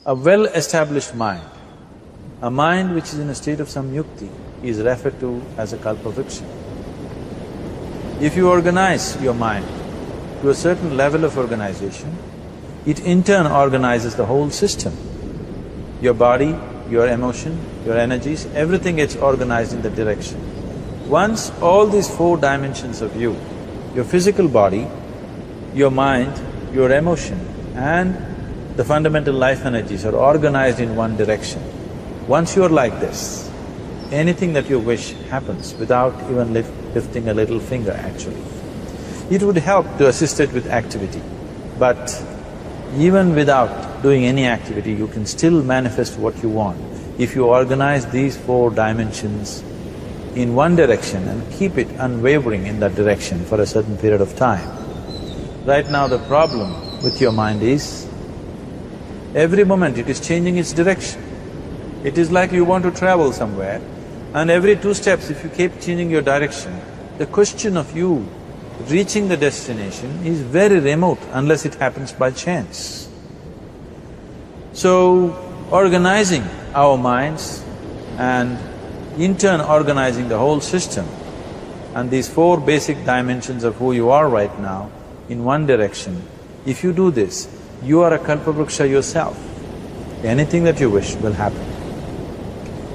A well-established mind, a mind which is in a state of samyukti, is referred to as a kalpavriksha. If you organize your mind to a certain level of organization, it in turn organizes the whole system. Your body, your emotion, your energies, everything gets organized in that direction. Once all these four dimensions of you, your physical body, your mind, your emotion and the fundamental life energies are organized in one direction. Once you're like this, anything that you wish happens without even lifting a little finger actually. It would help to assist it with activity, but even without doing any activity, you can still manifest what you want if you organize these four dimensions in one direction and keep it unwavering in that direction for a certain period of time. Right now the problem with your mind is, every moment it is changing its direction. It is like you want to travel somewhere and every 2 steps if you keep changing your direction, the question of you reaching the destination is very remote unless it happens by chance. So, organizing our minds and in turn organizing the whole system and these 4 basic dimensions of who you are right now in one direction, if you do this, you are a kalpavriksha yourself. Anything that you wish will happen.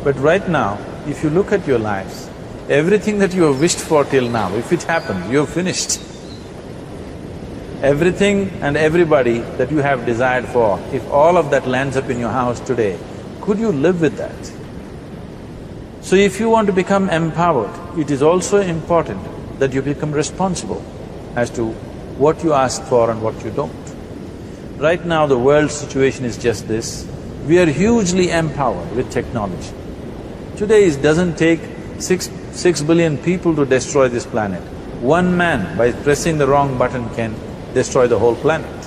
But right now, if you look at your lives, everything that you have wished for till now, if it happened, you have finished. Everything and everybody that you have desired for, if all of that lands up in your house today, could you live with that? So if you want to become empowered, it is also important that you become responsible as to what you ask for and what you don't. Right now the world's situation is just this, we are hugely empowered with technology. Today it doesn't take six billion people to destroy this planet. One man by pressing the wrong button can destroy the whole planet.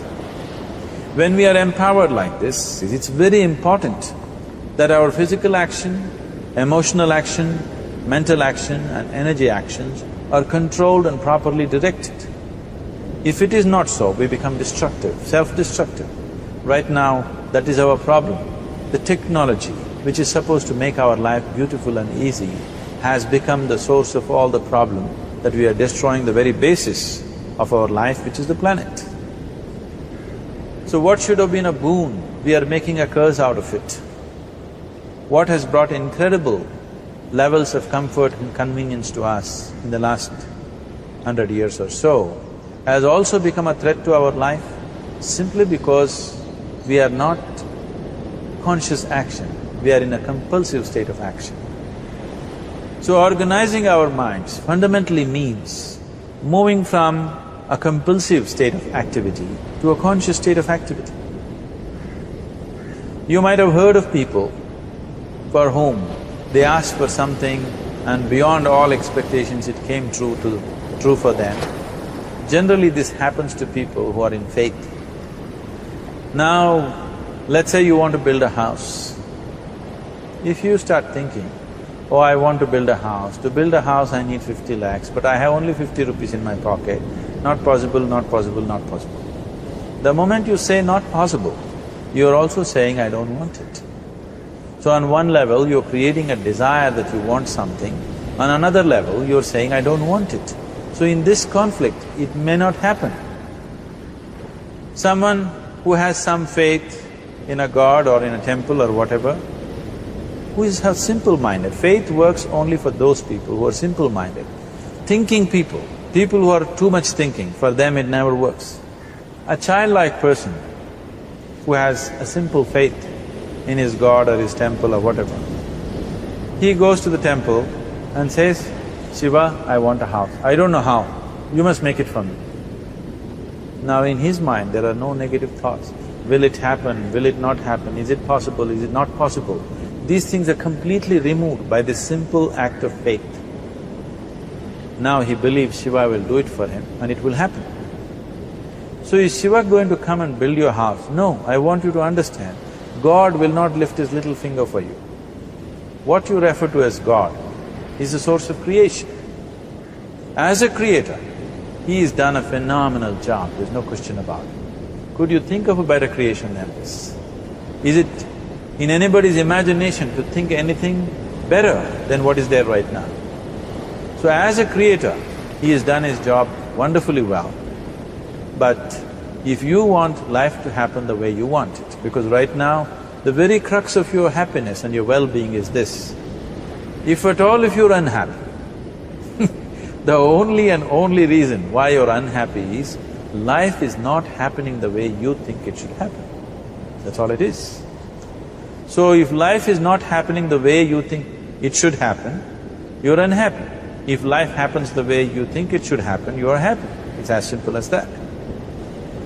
When we are empowered like this, it's very important that our physical action, emotional action, mental action and energy actions are controlled and properly directed. If it is not so, we become destructive, self-destructive. Right now, that is our problem. The technology, which is supposed to make our life beautiful and easy, has become the source of all the problem, that we are destroying the very basis of our life, which is the planet. So what should have been a boon, we are making a curse out of it. What has brought incredible levels of comfort and convenience to us in the last 100 years or so has also become a threat to our life simply because we are not conscious action, we are in a compulsive state of action. So organizing our minds fundamentally means moving from a compulsive state of activity to a conscious state of activity. You might have heard of people for whom they asked for something and beyond all expectations it came true for them. Generally this happens to people who are in faith. Now, let's say you want to build a house. If you start thinking, oh, I want to build a house. To build a house I need 50 lakhs, but I have only 50 rupees in my pocket. Not possible, not possible, not possible. The moment you say not possible, you're also saying I don't want it. So on one level you're creating a desire that you want something, on another level you're saying I don't want it. So in this conflict, it may not happen. Someone who has some faith in a god or in a temple or whatever, who is simple-minded. Faith works only for those people who are simple-minded. Thinking people who are too much thinking, for them it never works. A childlike person who has a simple faith in his god or his temple or whatever, he goes to the temple and says, Shiva, I want a house. I don't know how, you must make it for me. Now in his mind there are no negative thoughts. Will it happen? Will it not happen? Is it possible? Is it not possible? These things are completely removed by this simple act of faith. Now he believes Shiva will do it for him and it will happen. So is Shiva going to come and build your house? No, I want you to understand, God will not lift his little finger for you. What you refer to as God is the source of creation. As a creator, he has done a phenomenal job, there's no question about it. Could you think of a better creation than this? Is it in anybody's imagination to think anything better than what is there right now? So as a creator, he has done his job wonderfully well. But if you want life to happen the way you want it, because right now, the very crux of your happiness and your well-being is this. If at all if you're unhappy, the only and only reason why you're unhappy is life is not happening the way you think it should happen. That's all it is. So if life is not happening the way you think it should happen, you're unhappy. If life happens the way you think it should happen, you are happy. It's as simple as that.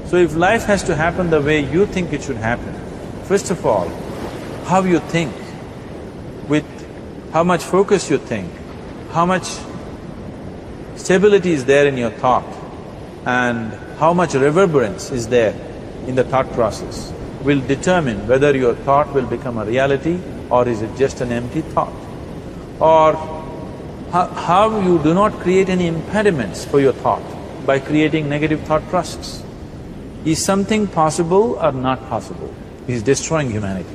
So if life has to happen the way you think it should happen, first of all, how you think, with how much focus you think, how much stability is there in your thought, and how much reverberance is there in the thought process will determine whether your thought will become a reality or is it just an empty thought. Or how you do not create any impediments for your thought by creating negative thought process. Is something possible or not possible? Is destroying humanity.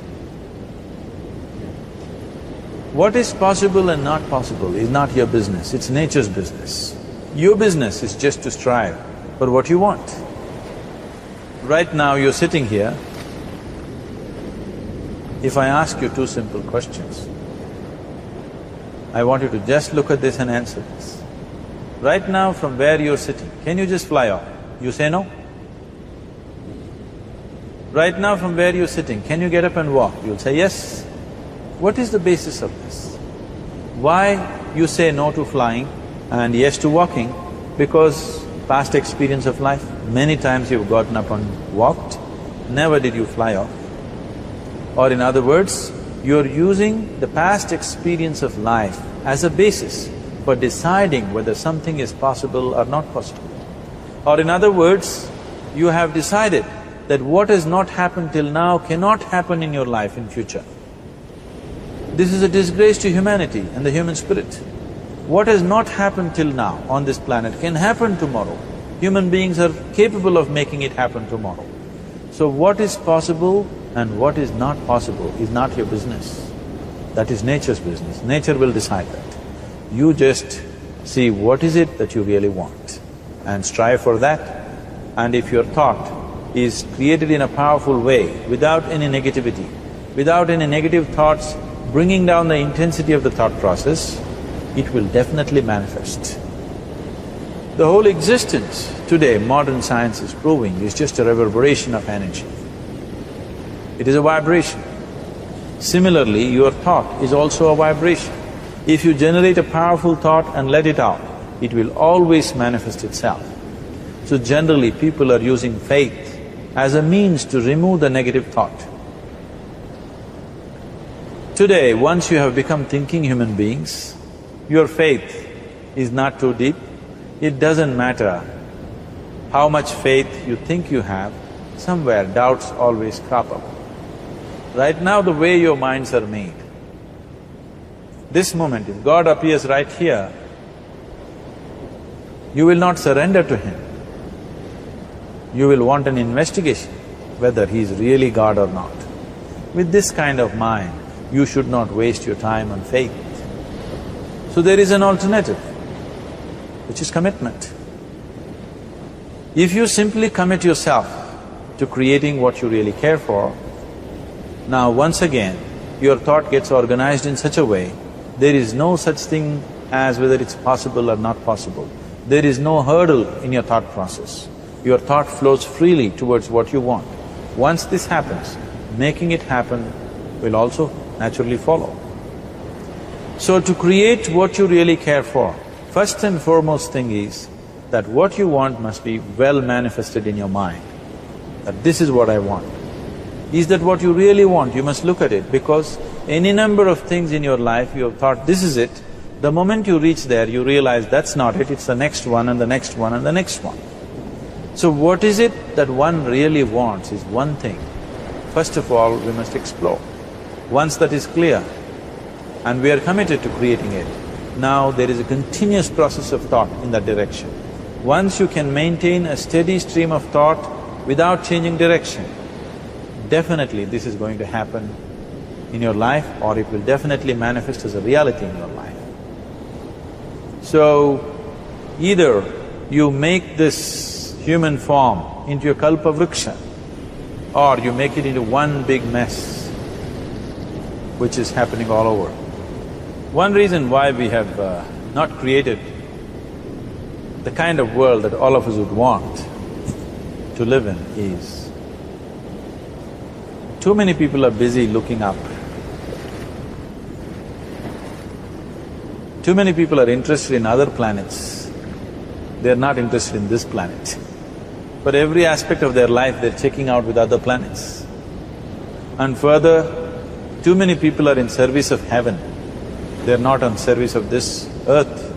What is possible and not possible is not your business, it's nature's business. Your business is just to strive for what you want. Right now you're sitting here. If I ask you two simple questions, I want you to just look at this and answer this. Right now from where you're sitting, can you just fly off? You say no? Right now from where you're sitting, can you get up and walk? You'll say yes. What is the basis of this? Why you say no to flying and yes to walking? Because past experience of life, many times you've gotten up and walked, never did you fly off. Or in other words, you're using the past experience of life as a basis for deciding whether something is possible or not possible. Or in other words, you have decided that what has not happened till now cannot happen in your life in future. This is a disgrace to humanity and the human spirit. What has not happened till now on this planet can happen tomorrow. Human beings are capable of making it happen tomorrow. So what is possible and what is not possible is not your business. That is nature's business. Nature will decide that. You just see what is it that you really want and strive for that. And if your thought is created in a powerful way, without any negativity, without any negative thoughts bringing down the intensity of the thought process, it will definitely manifest. The whole existence today, modern science is proving, is just a reverberation of energy. It is a vibration. Similarly, your thought is also a vibration. If you generate a powerful thought and let it out, it will always manifest itself. So generally, people are using faith as a means to remove the negative thought. Today, once you have become thinking human beings, your faith is not too deep. It doesn't matter how much faith you think you have, somewhere doubts always crop up. Right now, the way your minds are made, this moment, if God appears right here, you will not surrender to Him. You will want an investigation whether He is really God or not. With this kind of mind, you should not waste your time on faith. So there is an alternative, which is commitment. If you simply commit yourself to creating what you really care for, now once again, your thought gets organized in such a way, there is no such thing as whether it's possible or not possible. There is no hurdle in your thought process. Your thought flows freely towards what you want. Once this happens, making it happen will also naturally follow. So to create what you really care for, first and foremost thing is that what you want must be well manifested in your mind, that this is what I want. Is that what you really want? You must look at it, because any number of things in your life you have thought, this is it. The moment you reach there, you realize that's not it, it's the next one and the next one and the next one. So what is it that one really wants is one thing. First of all, we must explore. Once that is clear, and we are committed to creating it, now there is a continuous process of thought in that direction. Once you can maintain a steady stream of thought without changing direction, definitely this is going to happen in your life, or it will definitely manifest as a reality in your life. So, either you make this human form into a kalpa vriksha, or you make it into one big mess, which is happening all over. One reason why we have not created the kind of world that all of us would want to live in is, too many people are busy looking up. Too many people are interested in other planets, they're not interested in this planet. For every aspect of their life, they're checking out with other planets. And further, too many people are in service of heaven, they're not on service of this earth.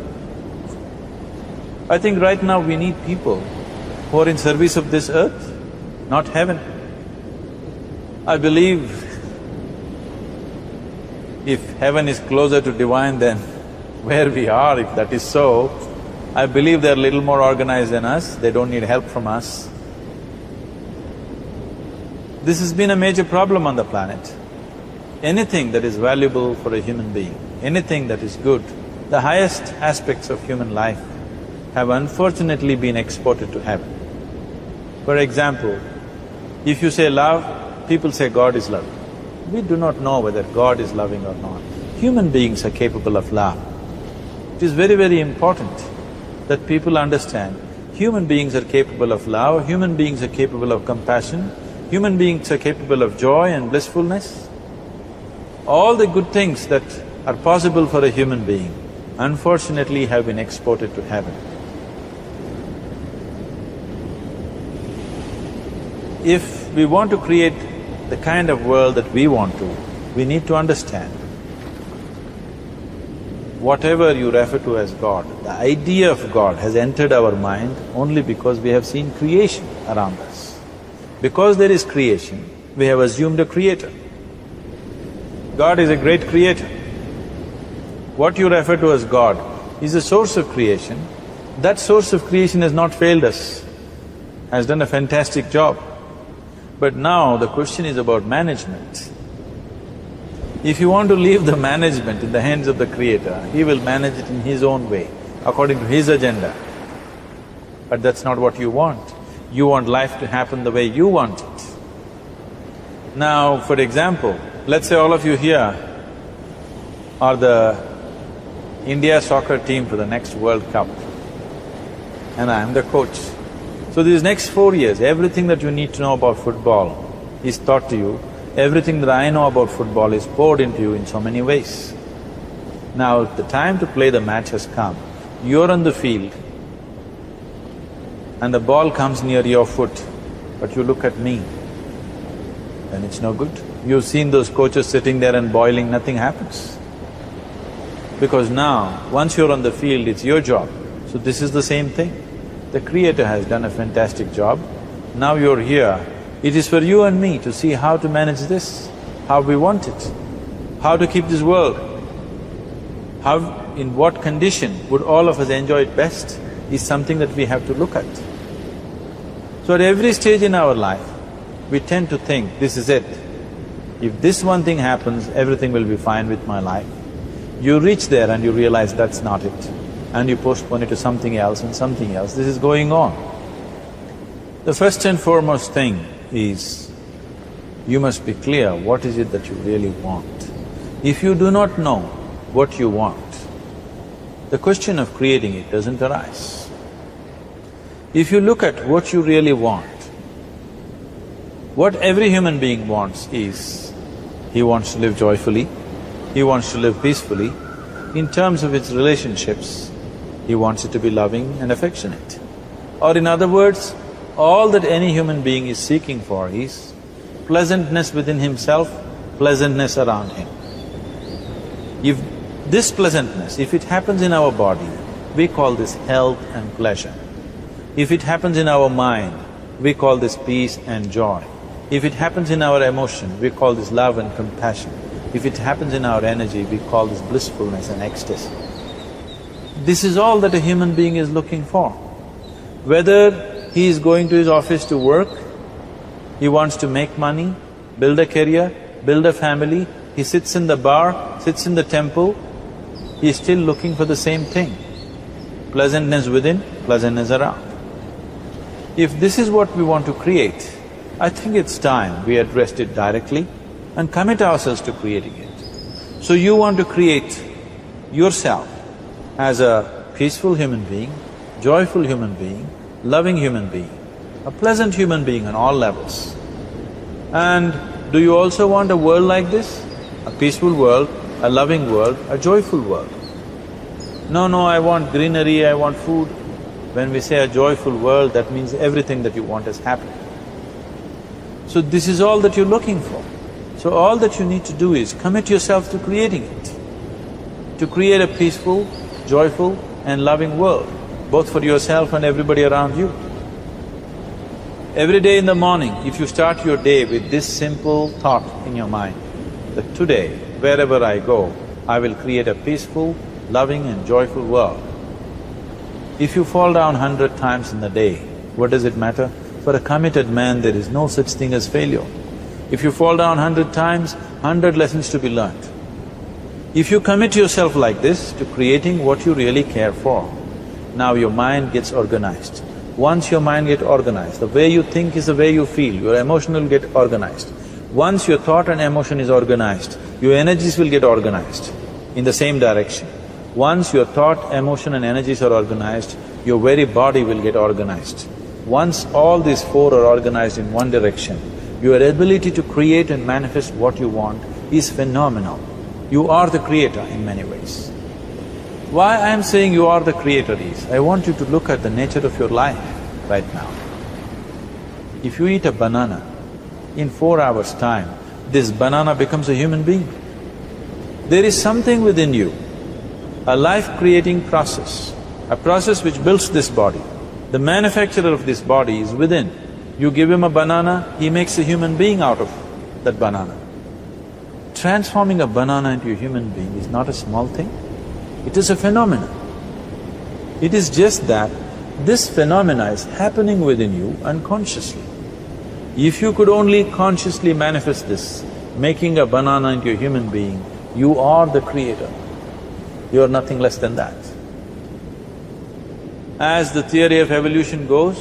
I think right now we need people who are in service of this earth, not heaven. I believe if heaven is closer to divine than where we are, if that is so, I believe they're a little more organized than us, they don't need help from us. This has been a major problem on the planet. Anything that is valuable for a human being, anything that is good, the highest aspects of human life have unfortunately been exported to heaven. For example, if you say love, people say God is loving. We do not know whether God is loving or not. Human beings are capable of love. It is very, very important that people understand human beings are capable of love, human beings are capable of compassion, human beings are capable of joy and blissfulness. All the good things that are possible for a human being, unfortunately have been exported to heaven. If we want to create the kind of world that we want to, we need to understand whatever you refer to as God, the idea of God has entered our mind only because we have seen creation around us. Because there is creation, we have assumed a creator. God is a great creator. What you refer to as God is the source of creation. That source of creation has not failed us, has done a fantastic job. But now the question is about management. If you want to leave the management in the hands of the Creator, He will manage it in His own way, according to His agenda. But that's not what you want. You want life to happen the way you want it. Now, for example, let's say all of you here are the India soccer team for the next World Cup, and I am the coach. So these next 4 years, everything that you need to know about football is taught to you. Everything that I know about football is poured into you in so many ways. Now, the time to play the match has come. You're on the field and the ball comes near your foot, but you look at me, then it's no good. You've seen those coaches sitting there and boiling, nothing happens. Because now, once you're on the field, it's your job. So this is the same thing. The Creator has done a fantastic job. Now you're here, it is for you and me to see how to manage this, how we want it, how to keep this world, how… in what condition would all of us enjoy it best is something that we have to look at. So at every stage in our life, we tend to think, this is it. If this one thing happens, everything will be fine with my life. You reach there and you realize that's not it, and you postpone it to something else and something else. This is going on. The first and foremost thing is, you must be clear what is it that you really want. If you do not know what you want, the question of creating it doesn't arise. If you look at what you really want, what every human being wants is, he wants to live joyfully, he wants to live peacefully. In terms of its relationships, he wants it to be loving and affectionate. Or in other words, all that any human being is seeking for is pleasantness within himself, pleasantness around him. If this pleasantness, if it happens in our body, we call this health and pleasure. If it happens in our mind, we call this peace and joy. If it happens in our emotion, we call this love and compassion. If it happens in our energy, we call this blissfulness and ecstasy. This is all that a human being is looking for. Whether he is going to his office to work, he wants to make money, build a career, build a family, he sits in the bar, sits in the temple, he is still looking for the same thing. Pleasantness within, pleasantness around. If this is what we want to create, I think it's time we addressed it directly and commit ourselves to creating it. So you want to create yourself as a peaceful human being, joyful human being, loving human being, a pleasant human being on all levels. And do you also want a world like this? A peaceful world, a loving world, a joyful world? No, I want greenery, I want food. When we say a joyful world, that means everything that you want is happening. So this is all that you're looking for. So all that you need to do is commit yourself to creating it, to create a peaceful, joyful and loving world, both for yourself and everybody around you. Every day in the morning, if you start your day with this simple thought in your mind, that today, wherever I go, I will create a peaceful, loving and joyful world. If you fall down 100 times in the day, what does it matter? For a committed man, there is no such thing as failure. If you fall down 100 times, 100 lessons to be learnt. If you commit yourself like this to creating what you really care for, now your mind gets organized. Once your mind gets organized, the way you think is the way you feel, your emotion will get organized. Once your thought and emotion is organized, your energies will get organized in the same direction. Once your thought, emotion and energies are organized, your very body will get organized. Once all these four are organized in one direction, your ability to create and manifest what you want is phenomenal. You are the creator in many ways. Why I am saying you are the creator is, I want you to look at the nature of your life right now. If you eat a banana, in 4 hours' time, this banana becomes a human being. There is something within you, a life-creating process, a process which builds this body. The manufacturer of this body is within. You give him a banana, he makes a human being out of that banana. Transforming a banana into a human being is not a small thing, it is a phenomenon. It is just that this phenomena is happening within you unconsciously. If you could only consciously manifest this, making a banana into a human being, you are the creator. You are nothing less than that. As the theory of evolution goes,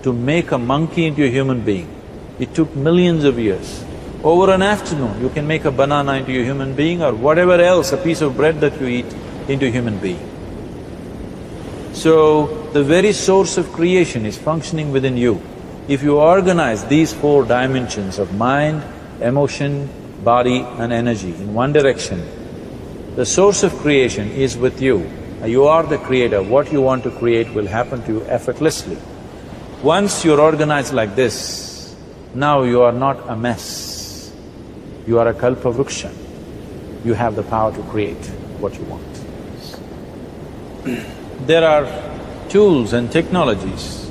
to make a monkey into a human being, it took millions of years. Over an afternoon, you can make a banana into a human being or whatever else, a piece of bread that you eat, into a human being. So, the very source of creation is functioning within you. If you organize these four dimensions of mind, emotion, body and energy in one direction, the source of creation is with you. You are the creator, what you want to create will happen to you effortlessly. Once you're organized like this, now you are not a mess, you are a kalpa vriksha. You have the power to create what you want. There are tools and technologies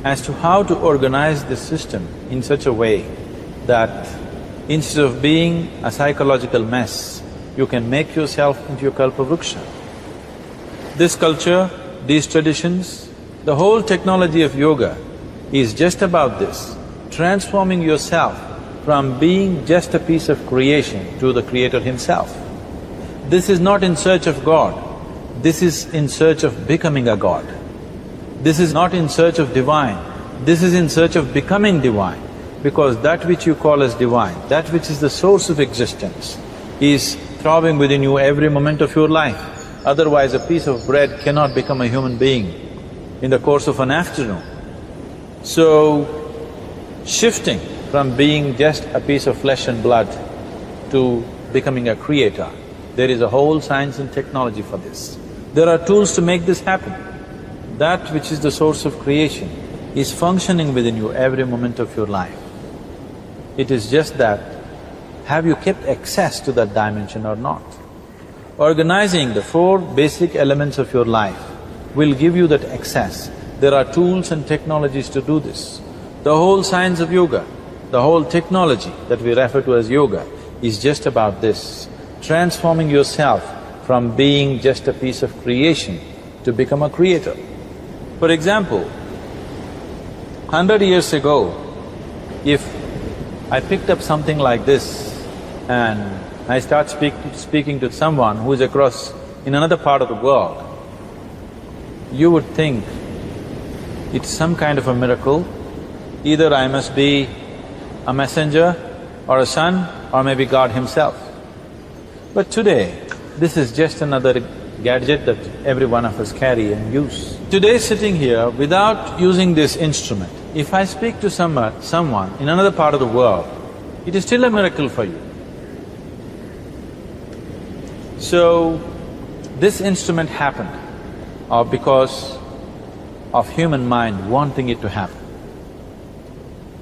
as to how to organize this system in such a way that instead of being a psychological mess, you can make yourself into a kalpa vriksha. This culture, these traditions, the whole technology of yoga is just about this, transforming yourself from being just a piece of creation to the creator himself. This is not in search of God, this is in search of becoming a God. This is not in search of divine, this is in search of becoming divine, because that which you call as divine, that which is the source of existence, is throbbing within you every moment of your life. Otherwise, a piece of bread cannot become a human being in the course of an afternoon. So, shifting from being just a piece of flesh and blood to becoming a creator, there is a whole science and technology for this. There are tools to make this happen. That which is the source of creation is functioning within you every moment of your life. It is just that, have you kept access to that dimension or not? Organizing the four basic elements of your life will give you that access. There are tools and technologies to do this. The whole science of yoga, the whole technology that we refer to as yoga is just about this, transforming yourself from being just a piece of creation to become a creator. For example, 100 years ago, if I picked up something like this and I start speaking to someone who is across in another part of the world, you would think it's some kind of a miracle. Either I must be a messenger or a son or maybe God himself. But today, this is just another gadget that every one of us carry and use. Today sitting here, without using this instrument, if I speak to someone in another part of the world, it is still a miracle for you. So, this instrument happened because of human mind wanting it to happen.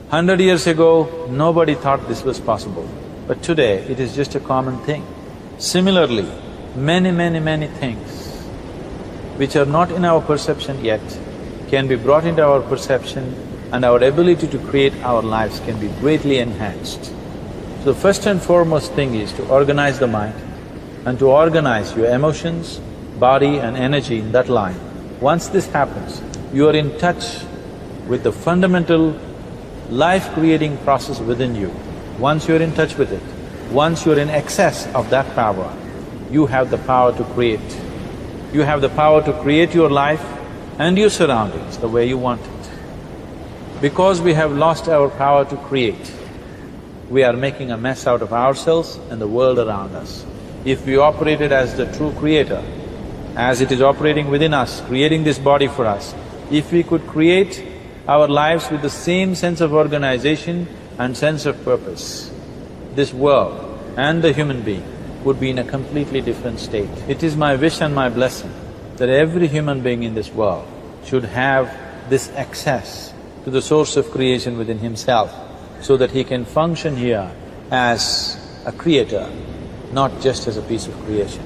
100 years ago, nobody thought this was possible, but today it is just a common thing. Similarly, many things which are not in our perception yet can be brought into our perception and our ability to create our lives can be greatly enhanced. So first and foremost thing is to organize the mind and to organize your emotions, body and energy in that line. Once this happens, you are in touch with the fundamental life-creating process within you. Once you're in touch with it, once you're in excess of that power, you have the power to create. You have the power to create your life and your surroundings the way you want it. Because we have lost our power to create, we are making a mess out of ourselves and the world around us. If we operated as the true creator, as it is operating within us, creating this body for us, if we could create our lives with the same sense of organization and sense of purpose, this world and the human being would be in a completely different state. It is my wish and my blessing that every human being in this world should have this access to the source of creation within himself so that he can function here as a creator, not just as a piece of creation.